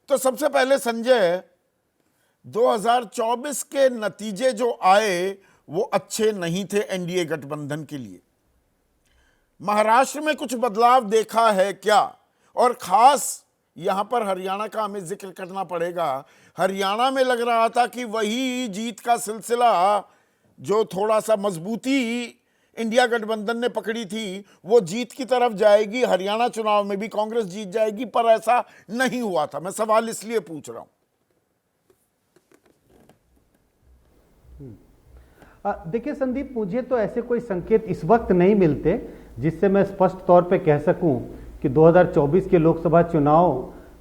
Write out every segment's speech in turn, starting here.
तो सबसे पहले संजय, 2024 के नतीजे जो आए वो अच्छे नहीं थे एनडीए गठबंधन के लिए। महाराष्ट्र में कुछ बदलाव देखा है क्या? और खास यहां पर हरियाणा का हमें जिक्र करना पड़ेगा। हरियाणा में लग रहा था कि वही जीत का सिलसिला जो थोड़ा सा मजबूती इंडिया गठबंधन ने पकड़ी थी वो जीत की तरफ जाएगी, हरियाणा चुनाव में भी कांग्रेस जीत जाएगी, पर ऐसा नहीं हुआ था। मैं सवाल इसलिए पूछ रहा हूं। देखिए संदीप, मुझे तो ऐसे कोई संकेत इस वक्त नहीं मिलते जिससे मैं स्पष्ट तौर पे कह सकूं कि 2024 के लोकसभा चुनाव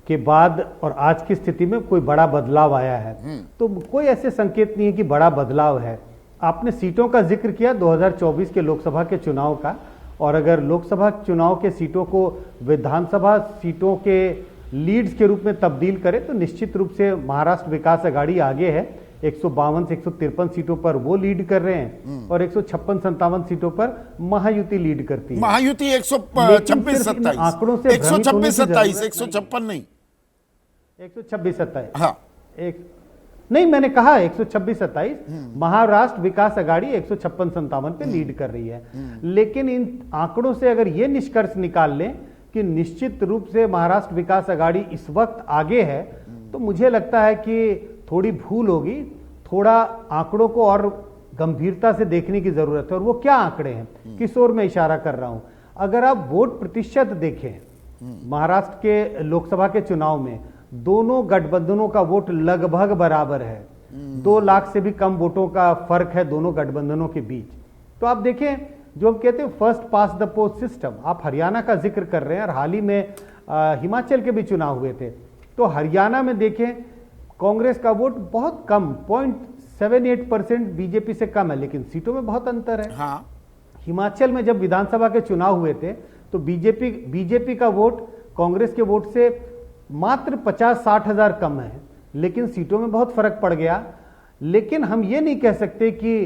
के बाद और आज की स्थिति में कोई बड़ा बदलाव आया है। तो कोई ऐसे संकेत नहीं है कि बड़ा बदलाव है। आपने सीटों का जिक्र किया 2024 के लोकसभा के चुनाव का, और अगर लोकसभा चुनाव के सीटों को विधानसभा सीटों के लीड्स के रूप में तब्दील करें तो निश्चित रूप से महाराष्ट्र विकास अघाड़ी आगे है। 152 से 153 सीटों पर वो लीड कर रहे हैं और 156-57 सीटों पर महायुति लीड करती है। महायुति 126-27 आंकड़ों से 126-27 156 नहीं 126-27। हाँ, नहीं, मैंने कहा 126-27। महाराष्ट्र विकास अघाड़ी 156-57 पे लीड कर रही है। लेकिन इन आंकड़ों से अगर ये निष्कर्ष निकाल लें कि निश्चित रूप से महाराष्ट्र विकास अघाड़ी इस वक्त आगे है, तो मुझे लगता है कि थोड़ी भूल होगी। थोड़ा आंकड़ों को और गंभीरता से देखने की जरूरत है। और वो क्या आंकड़े हैं, किस ओर मैं इशारा कर रहा हूं? अगर आप वोट प्रतिशत देखें महाराष्ट्र के लोकसभा के चुनाव में, दोनों गठबंधनों का वोट लगभग बराबर है। 2 लाख से भी कम वोटों का फर्क है दोनों गठबंधनों के बीच। तो आप देखें, जो हम कहते हैं first pass the post system, आप हरियाणा का जिक्र कर रहे हैं और हाल ही में हिमाचल के भी चुनाव हुए थे। तो हरियाणा में देखें, कांग्रेस का वोट बहुत कम 0.78% बीजेपी से कम है, लेकिन सीटों में बहुत अंतर है। हाँ। हिमाचल में जब विधानसभा के चुनाव हुए थे तो बीजेपी का वोट कांग्रेस के वोट से मात्र 50-60 हजार कम है, लेकिन सीटों में बहुत फर्क पड़ गया। लेकिन हम ये नहीं कह सकते कि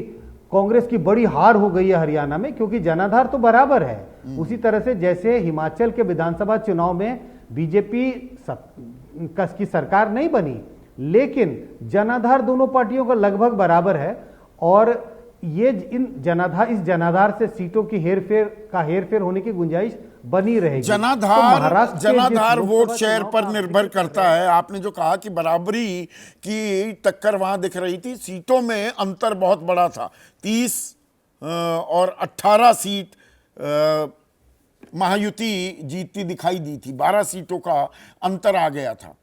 कांग्रेस की बड़ी हार हो गई है हरियाणा में, क्योंकि जनाधार तो बराबर है। उसी तरह से जैसे हिमाचल के विधानसभा चुनाव में बीजेपी की सरकार नहीं बनी, लेकिन जनाधार दोनों पार्टियों का लगभग बराबर है। और ये इस जनाधार से सीटों की हेरफेर होने की गुंजाइश बनी रहेगी। जनाधार वोट शेयर पर निर्भर करता है। आपने जो कहा कि बराबरी की टक्कर वहां दिख रही थी, सीटों में अंतर बहुत बड़ा था। 30 और 18 सीट महायुति जीतती दिखाई दी थी, 12 सीटों का अंतर आ गया था।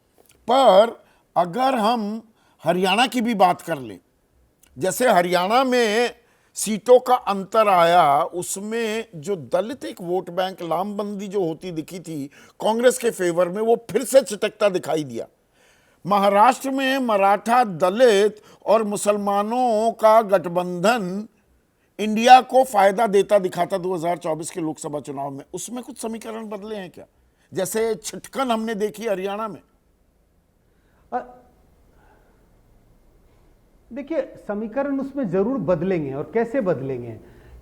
पर अगर हम हरियाणा की भी बात कर लें, जैसे हरियाणा में सीटों का अंतर आया, उसमें जो दलित एक वोट बैंक लामबंदी जो होती दिखी थी कांग्रेस के फेवर में, वो फिर से चिटकता दिखाई दिया। महाराष्ट्र में मराठा, दलित और मुसलमानों का गठबंधन इंडिया को फायदा देता दिखा था 2024 के लोकसभा चुनाव में। उसमें कुछ समीकरण बदले हैं क्या, जैसे छिटकन हमने देखी हरियाणा में? देखिए, समीकरण उसमें जरूर बदलेंगे, और कैसे बदलेंगे,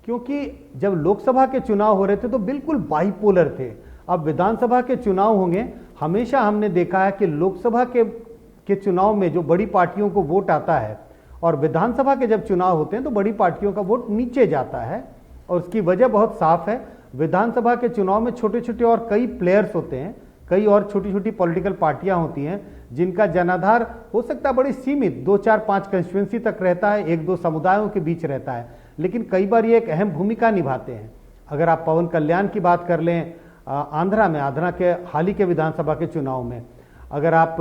क्योंकि जब लोकसभा के चुनाव हो रहे थे तो बिल्कुल बाइपोलर थे। अब विधानसभा के चुनाव होंगे। हमेशा हमने देखा है कि लोकसभा के चुनाव में जो बड़ी पार्टियों को वोट आता है, और विधानसभा के जब चुनाव होते हैं तो बड़ी पार्टियों का वोट नीचे जाता है। और उसकी वजह बहुत साफ है। विधानसभा के चुनाव में छोटे छोटे और कई प्लेयर्स होते हैं, कई और छोटी छोटी पॉलिटिकल पार्टियां होती हैं जिनका जनाधार हो सकता है बड़ी सीमित 2-4-5 कंस्टिट्यूएंसी तक रहता है, 1-2 समुदायों के बीच रहता है, लेकिन कई बार ये एक अहम भूमिका निभाते हैं। अगर आप पवन कल्याण की बात कर लें आंध्रा के हाल ही के विधानसभा के चुनाव में, अगर आप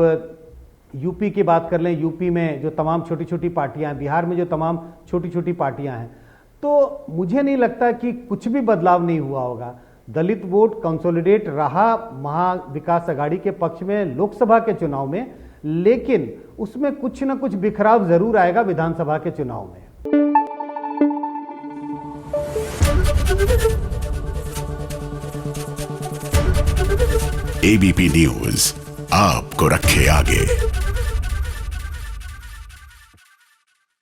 यूपी की बात कर लें, यूपी में जो तमाम छोटी छोटी पार्टियां हैं, बिहार में जो तमाम छोटी छोटी पार्टियां हैं, तो मुझे नहीं लगता कि कुछ भी बदलाव नहीं हुआ होगा। दलित वोट कंसोलिडेट रहा महाविकास अघाड़ी के पक्ष में लोकसभा के चुनाव में, लेकिन उसमें कुछ ना कुछ बिखराव जरूर आएगा विधानसभा के चुनाव में। एबीपी न्यूज आपको रखे आगे।